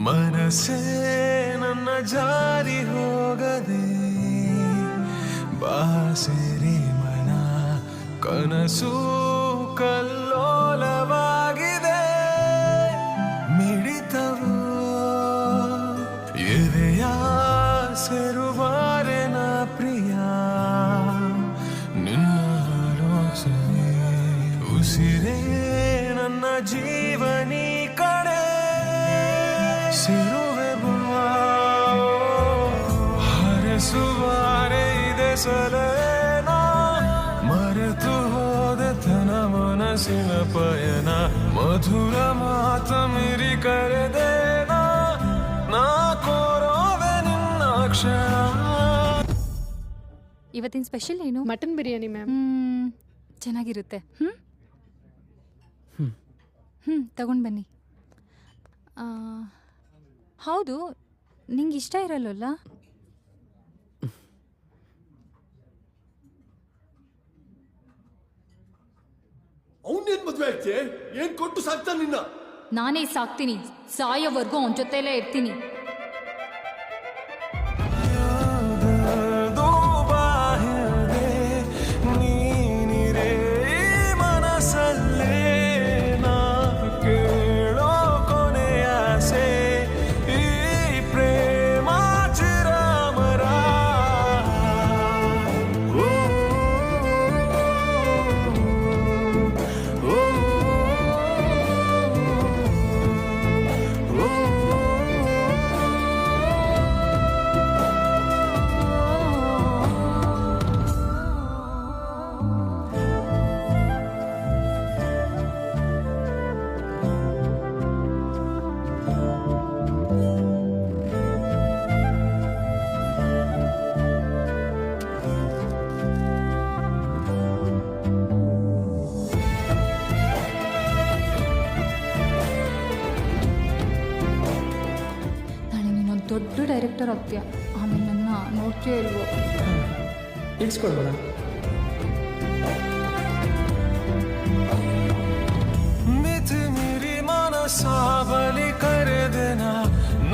ಮನಸ್ಸೇ ನನ್ನ ಜಾರಿ ಹೋಗದೆ ಬಾಸೆರೆ ಮನ ಕನಸು ಕಲ್ಲೋಲವಾಗಿದೆ. ಮಿಡಿತವು ಎದೆಯ ಸೆರುವಾರೆನ ಪ್ರಿಯ, ನಿನ್ನ ಆಲೋಚನೆ ಉಸಿರೇ ನನ್ನ ಜೀವನಿ ಕಡೆ. ಸಿರುವೆ ಹರಸುವಾರೆ ಇದೆ ಸಲನ, ಮರೆತು ಹೋದೆ ತನ ಮನಸ್ಸಿನ ಪಯನ. ಮಧುರ ಮಾತ ಮಿರಿ ಕರೆದೇನ, ನಾ ಕೋರೋದೆ ನಿನ್ನ ಕ್ಷಣ. ಇವತ್ತಿನ ಸ್ಪೆಷಲ್ ಏನು? Mutton biryani ma'am. ಚೆನ್ನಾಗಿರುತ್ತೆ. ತಗೊಂಡು ಬನ್ನಿ. ಹೌದು, ನಿಂಗೆ ಇಷ್ಟ ಇರಲ್ವಲ್ಲ? ಅವನೇನ್ ಮದ್ವೆ ಆಗ್ತಿ? ಏನ್ ಕೊಟ್ಟು ಸಾಕ್ತಾ ನಿನ್ನ? ನಾನೇ ಸಾಕ್ತೀನಿ, ಸಾಯೋವರೆಗೂ ಅವನ ಜೊತೆಲೇ ಇರ್ತೀನಿ. ದೊಡ್ಡ ಡೈರೆಕ್ಟರ್ ಆಗ್ತೀಯ, ಆಮೇಲೆ ನನ್ನ ನೋಡ್ತೀಯೋ ಇಲ್ವೋ? ಇಳಿಸ್ಕೊಳ್ಬೋಣ? ಮಿತಿ ಮೀರಿ ಮನಸಾಬಲಿ ಕರೆದೆನ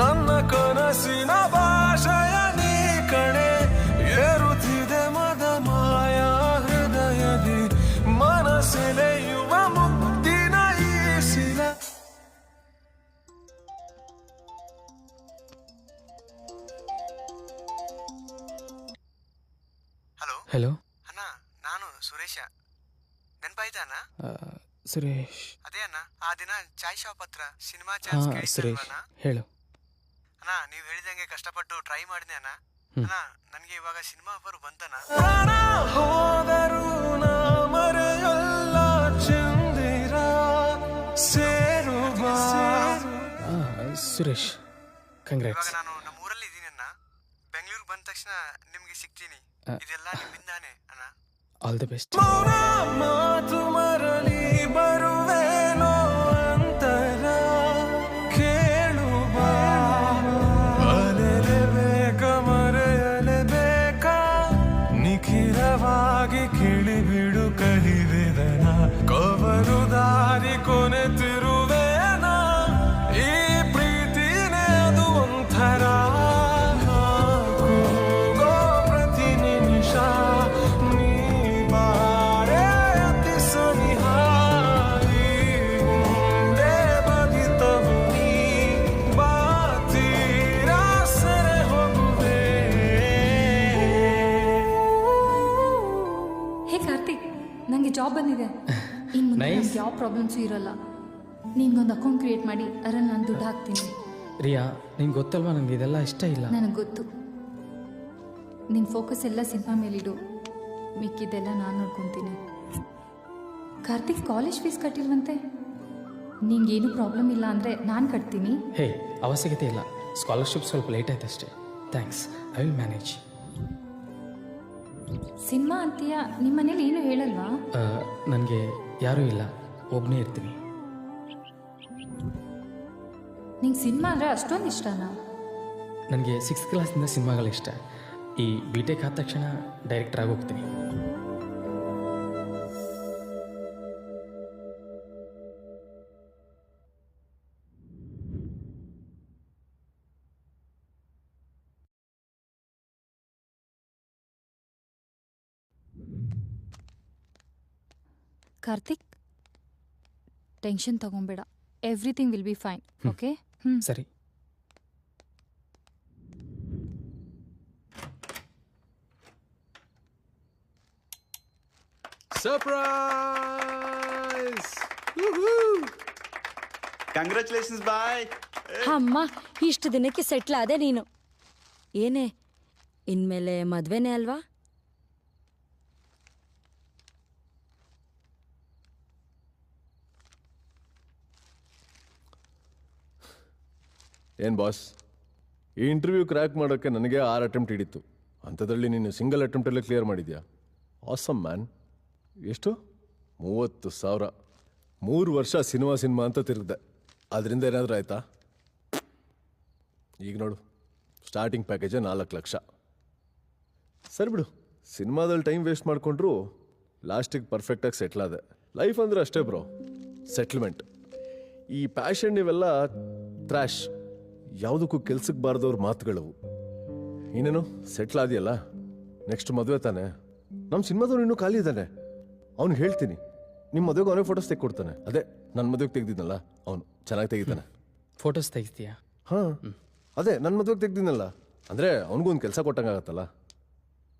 ನನ್ನ ಕನಸಿನ ಭಾಷೆಯ ನೀ ಕಣೆ. ಏರುತ್ತಿದೆ ಮದ ಮಾಯ ಹೃದಯದಿ ಮನಸೆಲೆಯುವ ಮುಕ್ತಿನ ಈಸಿಲ. ಹಲೋ ಅಣ್ಣ, ನಾನು ಸುರೇಶ. ನೆನಪಾಯ್ತಾ ಅಣ್ಣ? ಸುರೇಶ್. ಅದೇ ಅಣ್ಣ, ಆ ದಿನ ಚಾಯ್ ಶಾಪ್ ಹತ್ರ ಸಿನಿಮಾ ಚಾನ್ಸ್ ಸುರೇಶ್ ಹೇಳು. ಅಣ್ಣ, ನೀವು ಹೇಳಿದಂಗೆ ಕಷ್ಟಪಟ್ಟು ಟ್ರೈ ಮಾಡಿದೆ ಅಣ್ಣ. ಅಣ್ಣ, ನನಗೆ ಇವಾಗ ಸಿನಿಮಾ ಆಫರ್ ಬಂತಣ್ಣ. ಹೋದರು ನಾ ಮರೆಯಲ್ಲ ಚಂದಿರ ಸೇರುವ. ಸುರೇಶ್, ಕಂಗ್ರಾಟ್ಸ್. ಇವಾಗ ನಾನು ನಮ್ಮ ಊರಲ್ಲಿ ಇದ್ದೀನಿ ಅಣ್ಣ. ಬೆಂಗಳೂರು ಬಂದ ತಕ್ಷಣ ನಿಮ್ಗೆ ಸಿಗ್ತೀನಿ. ಇದೆಲ್ಲ ನಿಮ್ಮಿಂದಾನೆ ಅಣ್ಣ. All the best. ಮಾತು ಮರಳಿ ಬರುವೇನೋ ಅಂತರ ಕೇಳುವ. ಅಲೆಲೇಬೇಕ ಮರೆಯಲೇಬೇಕ ನಿಖಿರವಾಗಿ ಕಿಳಿಬಿಡು ಕಹಿವೆದನ. ಕವರು ದಾರಿ ಕೊನೆತಿರುವೇನ. ಈ ಪ್ರೀತಿನೇ ಅದು ಒಂಥರ. ನನಗೆ ಜಾಬ್ ಬಂದಿದೆ. ಇನ್ನು ಮುಂದೆ ನನಗೆ ಯಾವ ಪ್ರಾಬ್ಲಮ್ಸು ಇರೋಲ್ಲ. ನಿನ್ಗೊಂದು ಅಕೌಂಟ್ ಕ್ರಿಯೇಟ್ ಮಾಡಿ ಅದರಲ್ಲಿ ನಾನು ದುಡ್ಡು ಹಾಕ್ತೀನಿ. ರಿಯಾ, ನಿಂಗೆ ಗೊತ್ತಲ್ವಾ ನನಗೆ ಇದೆಲ್ಲ ಇಷ್ಟ ಇಲ್ಲ. ನನಗೆ ಗೊತ್ತು. ನಿನ್ನ ಫೋಕಸ್ ಎಲ್ಲ ಸಿನಿಮಾ ಮೇಲಿಡು, ಮಿಕ್ಕಿದ್ದೆಲ್ಲ ನಾನು ನೋಡ್ಕೊತೀನಿ. ಕಾರ್ತಿಕ್ ಕಾಲೇಜ್ ಫೀಸ್ ಕಟ್ಟಿಲ್ವಂತೆ. ನಿಂಗೇನು ಪ್ರಾಬ್ಲಮ್ ಇಲ್ಲ ಅಂದರೆ ನಾನು ಕಟ್ತೀನಿ. ಹೇ, ಅವಶ್ಯಕತೆ ಇಲ್ಲ. ಸ್ಕಾಲರ್ಶಿಪ್ ಸ್ವಲ್ಪ ಲೇಟ್ ಆಯ್ತು ಅಷ್ಟೇ. Thanks, I will manage. Cinema ಅಂತೀಯ, ನಿಮ್ಮ ಮನೇಲಿ ಏನು ಹೇಳಲ್ವಾ? ನನಗೆ ಯಾರೂ ಇಲ್ಲ, ಒಬ್ಬನೇ ಇರ್ತೀನಿ. ನಿಂಗೆ ಸಿನಿಮಾ ಅಂದರೆ ಅಷ್ಟೊಂದು ಇಷ್ಟನಾ? ನನಗೆ 6th ಕ್ಲಾಸಿಂದ ಸಿನಿಮಾಗಳು ಇಷ್ಟ. ಈ B.Tech ಆದ ತಕ್ಷಣ ಡೈರೆಕ್ಟರ್ ಆಗಿ ಹೋಗ್ತೀನಿ. ಕಾರ್ತಿಕ್, ಟೆನ್ಷನ್ ತಗೊಂಬೇಡ. Everything will be fine. Okay? ಸರಿ. ಸರ್ಪ್ರೈಸ್! Congratulations boy. ಅಮ್ಮ, ಇಷ್ಟು ದಿನಕ್ಕೆ ಸೆಟ್ಲ್ ಆದೆ ನೀನು. ಏನೇ, ಇನ್ಮೇಲೆ ಮದ್ವೆನೇ ಅಲ್ವಾ? ಏನು ಬಾಸ್, ಈ ಇಂಟರ್ವ್ಯೂ ಕ್ರ್ಯಾಕ್ ಮಾಡೋಕ್ಕೆ ನನಗೆ 6 ಅಟೆಂಪ್ಟ್ ಹಿಡಿತು. ಅಂಥದ್ರಲ್ಲಿ ನೀನು ಸಿಂಗಲ್ ಅಟೆಂಪ್ಟಲ್ಲೇ ಕ್ಲಿಯರ್ ಮಾಡಿದ್ಯಾ. Awesome man. ಎಷ್ಟು? 30,000. 3 ವರ್ಷ ಸಿನಿಮಾ ಅಂತ ತಿರುಗಿದೆ. ಅದರಿಂದ ಏನಾದರೂ ಆಯ್ತಾ? ಈಗ ನೋಡು, ಸ್ಟಾರ್ಟಿಂಗ್ ಪ್ಯಾಕೇಜೇ 4 ಲಕ್ಷ. ಸರಿ ಬಿಡು, ಸಿನಿಮಾದಲ್ಲಿ ಟೈಮ್ ವೇಸ್ಟ್ ಮಾಡಿಕೊಂಡ್ರು ಲಾಸ್ಟಿಗೆ ಪರ್ಫೆಕ್ಟಾಗಿ ಸೆಟ್ಲ್ ಆದೆ. ಲೈಫ್ ಅಂದರೆ ಅಷ್ಟೇ ಬ್ರೋ, ಸೆಟ್ಲ್ಮೆಂಟ್. ಈ ಪ್ಯಾಷನ್ ಇವೆಲ್ಲ ಟ್ರ್ಯಾಶ್, ಯಾವುದಕ್ಕೂ ಕೆಲ್ಸಕ್ಕೆ ಬಾರ್ದವ್ರ ಮಾತುಗಳವು. ಇನ್ನೇನು ಸೆಟ್ಲ್ ಆದಿಯಲ್ಲ, ನೆಕ್ಸ್ಟ್ ಮದುವೆ ತಾನೆ. ನಮ್ಮ ಸಿನಿಮಾದವ್ರು ಇನ್ನೂ ಖಾಲಿ ಇದ್ದಾನೆ, ಅವ್ನಿಗೆ ಹೇಳ್ತೀನಿ ನಿಮ್ಮ ಮದುವೆಗೆ ಅವನೇ ಫೋಟೋಸ್ ತೆಗೆದುಕೊಡ್ತಾನೆ. ಅದೇ ನನ್ನ ಮದುವೆಗೆ ತೆಗ್ದಿದ್ನಲ್ಲ ಅವನು, ಚೆನ್ನಾಗಿ ತೆಗಿತಾನೆ. ಫೋಟೋಸ್ ತೆಗಿತೀಯಾ? ಹಾಂ, ಅದೇ ನನ್ನ ಮದುವೆಗೆ ತೆಗ್ದಿದ್ನಲ್ಲ, ಅಂದರೆ ಅವನಿಗೂ ಒಂದು ಕೆಲಸ ಕೊಟ್ಟಂಗಾಗತ್ತಲ್ಲ.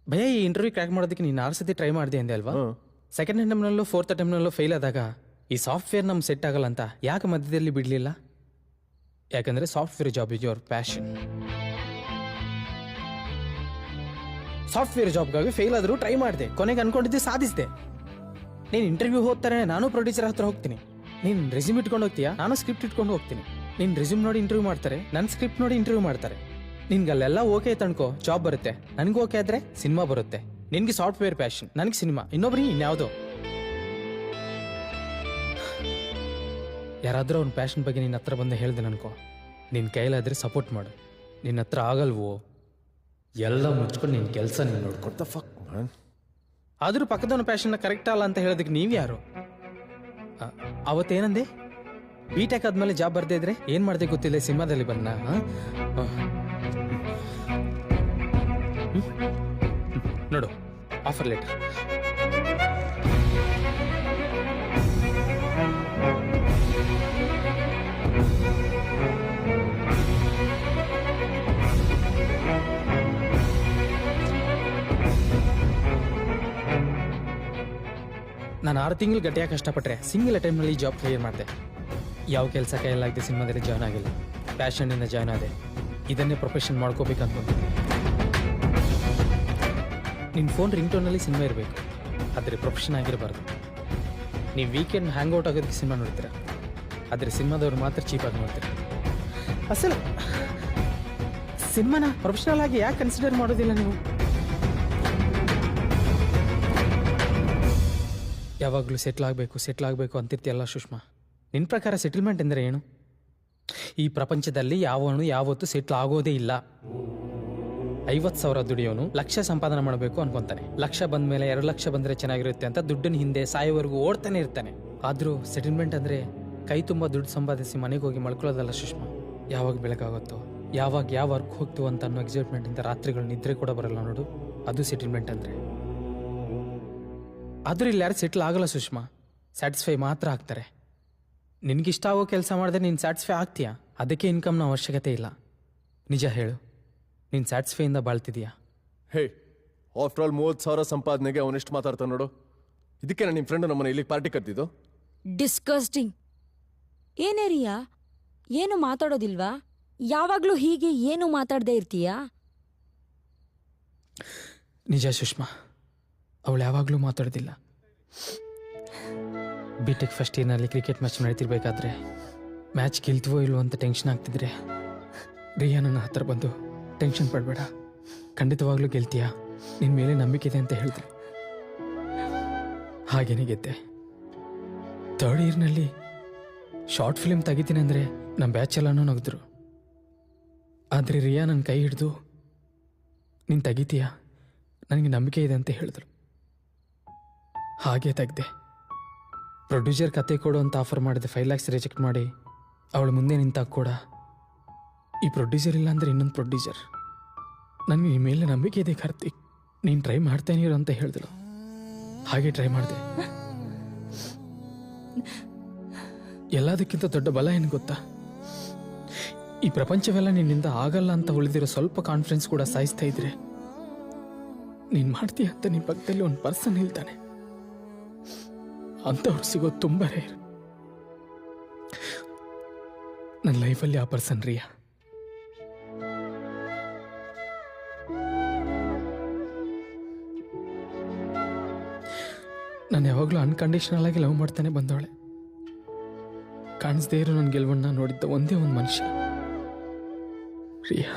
ಭಯ, ಈ ಇಂಟರ್ವ್ಯೂ ಕ್ರ್ಯಾಕ್ ಮಾಡೋದಕ್ಕೆ ನೀನು 6 ಸತಿ ಟ್ರೈ ಮಾಡಿದೆ ಅಂದೆ ಅಲ್ವಾ? ಸೆಕೆಂಡ್ ಅಟೆಂಪ್ಟ್ನಲ್ಲೂ 4th ಅಟೆಂಪ್ಟ್ನಲ್ಲೂ ಫೇಲ್ ಆದಾಗ ಈ ಸಾಫ್ಟ್ವೇರ್ ನಮ್ಗೆ ಸೆಟ್ ಆಗಲ್ಲ ಅಂತ ಯಾಕೆ ಮಧ್ಯದಲ್ಲಿ ಬಿಡಲಿಲ್ಲ? ಯಾಕಂದರೆ software job is your passion. Software ಜಾಬ್ಗಾಗಿ ಫೇಲ್ ಆದರೂ ಟ್ರೈ ಮಾಡಿದೆ, ಕೊನೆಗೆ ಅನ್ಕೊಂಡಿದ್ದೆ ಸಾಧಿಸಿದೆ. ನೀನು ಇಂಟರ್ವ್ಯೂ ಹೋಗ್ತಾರೆ, ನಾನು ಪ್ರೊಡ್ಯೂಸರ್ ಹತ್ರ ಹೋಗ್ತೀನಿ. ನೀನು ರೆಸ್ಯೂಮ್ ಇಟ್ಕೊಂಡು ಹೋಗ್ತೀಯಾ, ನಾನು ಸ್ಕ್ರಿಪ್ಟ್ ಇಟ್ಕೊಂಡು ಹೋಗ್ತೀನಿ. ನೀನು ರೆಸ್ಯೂಮ್ ನೋಡಿ ಇಂಟರ್ವ್ಯೂ ಮಾಡ್ತಾರೆ, ನನ್ನ ಸ್ಕ್ರಿಪ್ಟ್ ನೋಡಿ ಇಂಟರ್ವ್ಯೂ ಮಾಡ್ತಾರೆ. ನಿನ್ಗೆ ಅಲ್ಲೆಲ್ಲ ಓಕೆ ತಣ್ಕೋ, ಜಾಬ್ ಬರುತ್ತೆ. ನನಗೆ ಓಕೆ ಆದರೆ ಸಿನಿಮಾ ಬರುತ್ತೆ. ನಿನಗೆ ಸಾಫ್ಟ್ವೇರ್ ಪ್ಯಾಷನ್, ನನಗೆ ಸಿನಿಮಾ, ಇನ್ನೊಬ್ರಿಗೆ ಇನ್ಯಾವುದೋ. ಯಾರಾದರೂ ಅವ್ನ ಪ್ಯಾಷನ್ ಬಗ್ಗೆ ನಿನ್ನ ಹತ್ರ ಬಂದು ಹೇಳ್ದೆ ಅನ್ಕೋ, ನಿನ್ನ ಕೈಲಾದರೆ ಸಪೋರ್ಟ್ ಮಾಡು. ನಿನ್ನ ಹತ್ರ ಆಗಲ್ವೋ, ಎಲ್ಲ ಮುಚ್ಕೊಂಡು ನಿನ್ನ ಕೆಲಸ ನೀನು ನೋಡ್ಕೊಡ್ತಾ ಫಕ್ ಮ್ಯಾನ್. ಆದರೂ ಪಕ್ಕದವನ ಪ್ಯಾಷನ್ನ ಕರೆಕ್ಟ್ ಅಲ್ಲ ಅಂತ ಹೇಳೋದಕ್ಕೆ ನೀವು ಯಾರು? ಅವತ್ತೇನಂದೆ? B.Tech ಆದ್ಮೇಲೆ ಜಾಬ್ ಬರ್ದೇ ಇದ್ರೆ ಏನು ಮಾಡಿದೆ ಗೊತ್ತಿಲ್ಲ, ಸಿನಿಮಾದಲ್ಲಿ ಬಂದ. ನೋಡು, ಆಫರ್ ಲೆಟರ್. ನಾನು 6 ತಿಂಗಳು ಗಟ್ಟಿಯಾಗಿ ಕಷ್ಟಪಟ್ಟರೆ ಸಿಂಗಲ್ ಅಟೆಂಪ್ಟ್ನಲ್ಲಿ ಜಾಬ್ ಕ್ಲಿಯರ್ ಮಾಡಿದೆ. ಯಾವ ಕೆಲಸ ಕೈಯಲ್ಲಾಗದೆ ಸಿನಿಮಾದಲ್ಲಿ ಜಾಯ್ನ್ ಆಗಿಲ್ಲ, ಪ್ಯಾಷನ್ನಿಂದ ಜಾಯ್ನ್ ಆದೆ. ಇದನ್ನೇ ಪ್ರೊಫೆಷನ್ ಮಾಡ್ಕೋಬೇಕಂತ. ನಿನ್ನ ಫೋನ್ ರಿಂಗ್ ಟೋನಲ್ಲಿ ಸಿನಿಮಾ ಇರಬೇಕು, ಆದರೆ ಪ್ರೊಫೆಷನ್ ಆಗಿರಬಾರ್ದು. ನೀವು ವೀಕೆಂಡ್ ಹ್ಯಾಂಗ್ ಔಟ್ ಆಗೋದಕ್ಕೆ ಸಿನಿಮಾ ನೋಡ್ತೀರ, ಆದರೆ ಸಿನಿಮಾದವ್ರು ಮಾತ್ರ ಚೀಪಾಗಿ ನೋಡ್ತೀರ. ಅಸಲು ಸಿನಿಮಾನ ಪ್ರೊಫೆಷನಲ್ ಆಗಿ ಯಾಕೆ ಕನ್ಸಿಡರ್ ಮಾಡೋದಿಲ್ಲ ನೀವು? ಯಾವಾಗಲೂ ಸೆಟ್ಲ್ ಆಗಬೇಕು ಅಂತಿರ್ತೀಯಲ್ಲ ಸುಷ್ಮಾ. ನಿನ್ನ ಪ್ರಕಾರ ಸೆಟಲ್ಮೆಂಟ್ ಎಂದರೆ ಏನು? ಈ ಪ್ರಪಂಚದಲ್ಲಿ ಯಾವನು ಯಾವತ್ತೂ ಸೆಟ್ಲ್ ಆಗೋದೇ ಇಲ್ಲ. 50,000 ದುಡಿಯೋನು 1,00,000 ಸಂಪಾದನೆ ಮಾಡಬೇಕು ಅನ್ಕೊಂತಾನೆ. 1,00,000 ಬಂದ ಮೇಲೆ 2 ಲಕ್ಷ ಬಂದರೆ ಚೆನ್ನಾಗಿರುತ್ತೆ ಅಂತ ದುಡ್ಡಿನ ಹಿಂದೆ ಸಾಯೋವರೆಗೂ ಓಡ್ತಾನೆ ಇರ್ತಾನೆ. ಆದರೂ ಸೆಟಲ್ಮೆಂಟ್ ಅಂದರೆ ಕೈ ತುಂಬ ದುಡ್ಡು ಸಂಪಾದಿಸಿ ಮನೆಗೆ ಹೋಗಿ ಮಲ್ಕೊಳ್ಳೋದಲ್ಲ ಸುಷ್ಮಾ. ಯಾವಾಗ ಬೆಳಕಾಗುತ್ತೋ, ಯಾವಾಗ ಯಾವ ವರ್ಕ್ ಹೋಗ್ತೀವೋ ಅಂತ ಅನ್ನೋ ಎಕ್ಸೈಟ್ಮೆಂಟಿಂದ ರಾತ್ರಿಗಳು ನಿದ್ರೆ ಕೂಡ ಬರಲ್ಲ ನೋಡು, ಅದು ಸೆಟಲ್ಮೆಂಟ್ ಅಂದರೆ. ಆದರೂ ಇಲ್ಲಿ ಯಾರು ಸೆಟ್ಲ್ ಆಗಲ್ಲ ಸುಷ್ಮಾ, ಸ್ಯಾಟಿಸ್ಫೈ ಮಾತ್ರ ಆಗ್ತಾರೆ. ನಿನಗಿಷ್ಟ ಆಗೋ ಕೆಲಸ ಮಾಡಿದ್ರೆ ನೀನು ಸ್ಯಾಟಿಸ್ಫೈ ಆಗ್ತೀಯಾ? ಅದಕ್ಕೆ ಇನ್ಕಮ್ನ ಅವಶ್ಯಕತೆ ಇಲ್ಲ. ನಿಜ ಹೇಳು, ನೀನು ಸ್ಯಾಟಿಸ್ಫೈಯಿಂದ ಬಾಳ್ತಿದೀಯಾ? ಹೇ, ಆಫ್ಟರ್ ಆಲ್ 30,000 ಸಂಪಾದನೆಗೆ ಅವನೆಷ್ಟು ಮಾತಾಡ್ತಾನೆ ನೋಡು. ಇದಕ್ಕೆ ನಾನು ನಿಮ್ಮ ಫ್ರೆಂಡು ನಮ್ಮನೆ ಇಲ್ಲಿಗೆ ಪಾರ್ಟಿ ಕರ್ತಿದ್ದು. ಡಿಸ್ಕಸ್ಟಿಂಗ್. ಏನೇ ರಿಯಾ, ಏನು ಮಾತಾಡೋದಿಲ್ವಾ? ಯಾವಾಗಲೂ ಹೀಗೆ ಏನು ಮಾತಾಡದೇ ಇರ್ತೀಯಾ? ನಿಜ ಸುಷ್ಮಾ, ಅವಳು ಯಾವಾಗಲೂ ಮಾತಾಡೋದಿಲ್ಲ. B.Tech ಫಸ್ಟ್ ಇಯರ್ನಲ್ಲಿ ಕ್ರಿಕೆಟ್ ಮ್ಯಾಚ್ ನಡೀತಿರ್ಬೇಕಾದ್ರೆ ಮ್ಯಾಚ್ ಗೆಲ್ತೀವೋ ಇಲ್ವೋ ಅಂತ ಟೆನ್ಷನ್ ಆಗ್ತಿದ್ರೆ ರಿಯಾ ನನ್ನ ಹತ್ರ ಬಂದು, ಟೆನ್ಷನ್ ಪಡಬೇಡ, ಖಂಡಿತವಾಗ್ಲೂ ಗೆಲ್ತೀಯಾ, ನಿನ್ನ ಮೇಲೆ ನಂಬಿಕೆ ಇದೆ ಅಂತ ಹೇಳಿದ್ರು. ಹಾಗೇನೆ ಗೆದ್ದೆ. 3rd ಇಯರ್ನಲ್ಲಿ ಶಾರ್ಟ್ ಫಿಲ್ಮ್ ತೆಗಿತೀನಿ ಅಂದರೆ ನಮ್ಮ ಬ್ಯಾಚ್ ಎಲ್ಲನೂ ನಗಿದ್ರು. ಆದರೆ ರಿಯಾ ನನ್ನ ಕೈ ಹಿಡಿದು, ನೀನು ತೆಗಿತೀಯಾ, ನನಗೆ ನಂಬಿಕೆ ಇದೆ ಅಂತ ಹೇಳಿದ್ರು. ಹಾಗೆ ತೆಗ್ದೆ. ಪ್ರೊಡ್ಯೂಸರ್ ಕತೆ ಕೊಡು ಅಂತ ಆಫರ್ ಮಾಡಿದೆ, 5 lakhs ರಿಜೆಕ್ಟ್ ಮಾಡಿ ಅವಳು ಮುಂದೆ ನಿಂತಾಗ ಕೂಡ, ಈ ಪ್ರೊಡ್ಯೂಸರ್ ಇಲ್ಲ ಅಂದರೆ ಇನ್ನೊಂದು ಪ್ರೊಡ್ಯೂಸರ್, ನನಗೆ ಈ ಮೇಲೆ ನಂಬಿಕೆ ಇದೆ ಕಾರ್ತಿಕ್, ನೀನು ಟ್ರೈ ಮಾಡ್ತೇನೆ ಇರು ಅಂತ ಹೇಳಿದಳು. ಹಾಗೆ ಟ್ರೈ ಮಾಡಿದೆ. ಎಲ್ಲದಕ್ಕಿಂತ ದೊಡ್ಡ ಬಲ ಏನು ಗೊತ್ತಾ? ಈ ಪ್ರಪಂಚವೆಲ್ಲ ನಿನ್ನಿಂದ ಆಗಲ್ಲ ಅಂತ ಉಳಿದಿರೋ ಸ್ವಲ್ಪ ಕಾನ್ಫಿಡೆನ್ಸ್ ಕೂಡ ಸಾಯಿಸ್ತಾ ಇದ್ರೆ, ನೀನು ಮಾಡ್ತೀಯ ಅಂತ ನಿಮ್ಮ ಪಕ್ಕದಲ್ಲಿ ಒಂದು ಪರ್ಸನ್ ಇಲ್ತಾನೆ. ಅಂಥವ್ರು ಸಿಗೋದು ತುಂಬ ರೇರ್. ನನ್ನ ಲೈಫಲ್ಲಿ ಆ ಪರ್ಸನ್ ರಿಯಾ. ನಾನು ಯಾವಾಗಲೂ ಅನ್ಕಂಡೀಷನಲ್ ಆಗಿ ಲವ್ ಮಾಡ್ತಾನೆ ಬಂದವಳೆ. ಕಾಣಿಸ್ದೇ ಇರೋ ನನ್ನ ಗೆಲುವನ್ನ ನೋಡಿದ್ದ ಒಂದೇ ಒಂದು ಮನುಷ್ಯ ರಿಯಾ.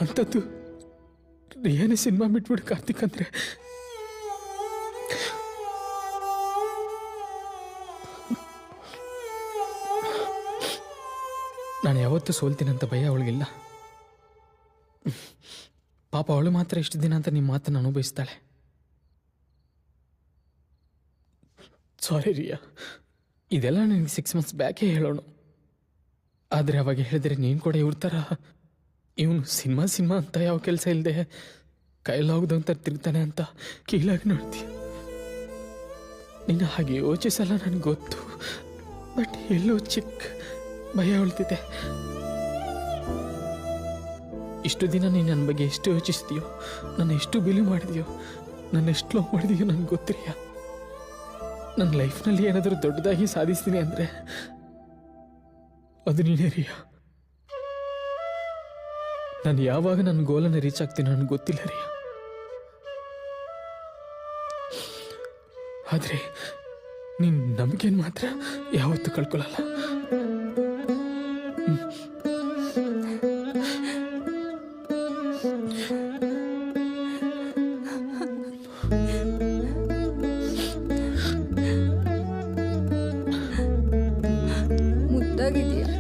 ಅಂಥದ್ದು ರಿಯಾನೇ ಸಿನಿಮಾ ಬಿಟ್ಬಿಡು ಕಾರ್ತಿಕ್ ಅಂದ್ರೆ ನಾನು ಯಾವತ್ತೂ ಸೋಲ್ತೀನಂತ ಭಯ ಅವಳಿಗಿಲ್ಲ. ಪಾಪ ಅವಳು ಮಾತ್ರ ಇಷ್ಟು ದಿನ ಅಂತ ನಿಮ್ಮ ಮಾತನ್ನು ಅನುಭವಿಸ್ತಾಳೆ. ಸಾರಿ ರಿಯಾ, ಇದೆಲ್ಲ ನನಗೆ 6 months ಬ್ಯಾಕೇ ಹೇಳೋಣ. ಆದರೆ ಅವಾಗ ಹೇಳಿದ್ರೆ ನೀನು ಕೂಡ ಇವ್ರ ಥರ ಇವನು ಸಿನಿಮಾ ಅಂತ ಯಾವ ಕೆಲಸ ಇಲ್ಲದೆ ಕೈಲಾಗ್ದಂತ ತಿರ್ತಾನೆ ಅಂತ ಕೀಳಾಗಿ ನೋಡ್ತೀಯ. ನಿನ್ನ ಹಾಗೆ ಯೋಚಿಸಲ್ಲ ನನಗೆ ಗೊತ್ತು, ಬಟ್ ಎಲ್ಲೋ ಚಿಕ್ಕ ಭಯ ಉಳ್ತಿದೆ. ಇಷ್ಟು ದಿನ ನೀನು ನನ್ನ ಬಗ್ಗೆ ಎಷ್ಟು ಯೋಚಿಸ್ತೀಯೋ, ನನ್ನ ಎಷ್ಟು ಬಿಲಿ ಮಾಡಿದೆಯೋ, ನನ್ನ ಎಷ್ಟು ಲವ್ ಮಾಡಿದೆಯೋ ನನಗೆ ಗೊತ್ತಿರಿಯ. ನನ್ನ ಲೈಫ್ನಲ್ಲಿ ಏನಾದರೂ ದೊಡ್ಡದಾಗಿ ಸಾಧಿಸ್ತೀನಿ ಅಂದರೆ ಅದು ನೀನೇ ರಿಯಾ. ನಾನು ಯಾವಾಗ ನನ್ನ ಗೋಲನ್ನು ರೀಚ್ ಆಗ್ತೀನಿ ನನಗೆ ಗೊತ್ತಿಲ್ಲ ರಿಯಾ. ಆದರೆ ನಿನ್ನ ನಂಬಿಕೆನ ಮಾತ್ರ ಯಾವತ್ತೂ ಕಳ್ಕೊಳ್ಳಲ್ಲ. ಮುದ್ದಾಗಿದೆಯಾ?